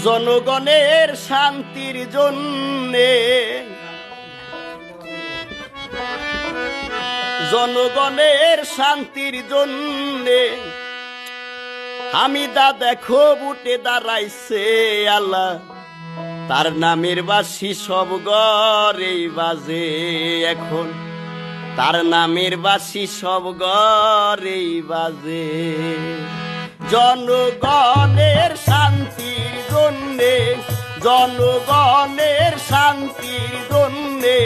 জনগণের শান্তির জন্যে, জনগণের শান্তির জন্যে হামিদা দেখো বুটে দাঁড়াইছে আল্লাহ, তার নামের বাঁশি সব ঘরেই বাজে এখন, তার নামের বাঁশি সব ঘরেই বাজে। জনগণের শান্তির জন্যে, জনগণের শান্তির জন্যে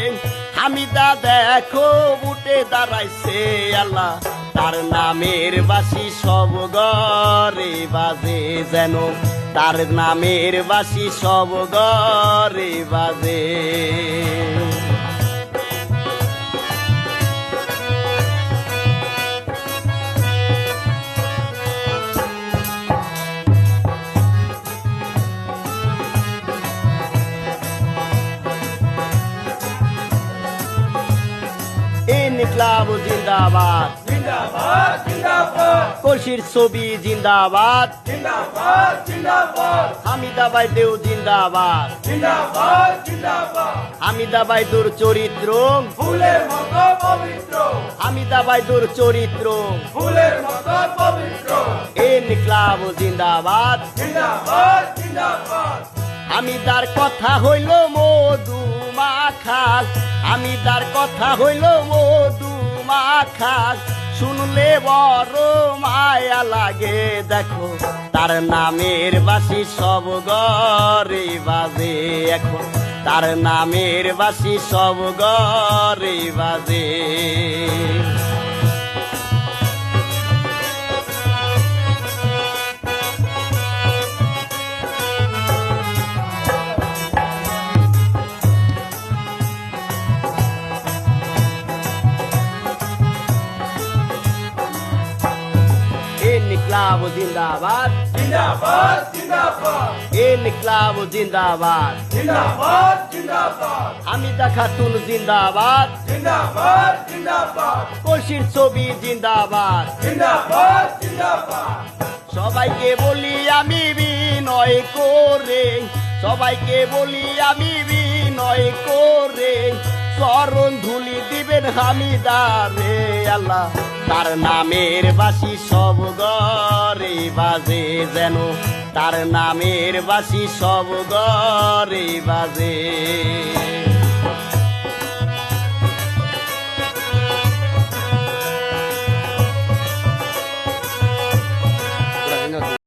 হামিদা দেখো বুটে দাঁড়াইছে আল্লাহ, তার নামের বাঁশি সব ঘরে বাজে যেন, তার নামের বাঁশি সব ঘরে বাজে। ইনকিলাব জিন্দাবাদ, জিন্দাবাদ জিন্দাবাদ, কলসির ছবি জিন্দাবাদ, জিন্দাবাদ জিন্দাবাদ, হামিদা বাইদেউ জিন্দাবাদ, জিন্দাবাদ জিন্দাবাদ। হামিদা বাইদুর চরিত্র ফুলের মতো পবিত্র, হামিদা বাইদুর চরিত্র, ফুলের মতো পবিত্র। ইনকিলাব জিন্দাবাদ, জিন্দাবাদ জিন্দাবাদ, হামিদার কথা হইল মধু মাখাস, হামিদার কথা হইল মধু মাখাস, শুনলে বড় মায়া লাগে দেখো, তার নামের বাঁশি সব ঘরে বাজে এখন, তার নামের বাঁশি সব ঘরে বাজে। ইনকিলাব জিন্দাবাদ, জিন্দাবাদ জিন্দাবাদ, ইনকিলাব জিন্দাবাদ, জিন্দাবাদ জিন্দাবাদ, হামিদা খাতুন জিন্দাবাদ, জিন্দাবাদ জিন্দাবাদ, কলসির ছবি জিন্দাবাদ। জিন্দাবাদ জিন্দাবাদ। সবাইকে বলি আমি বিনয় করে, সবাইকে বলি আমি বিনয় করে, চরণ ধুলি দিবেন হামিদারে আল্লাহ, তার নামের বাঁশি সব ঘরে বাজে যেন, তার নামের বাঁশি সব ঘরে বাজে।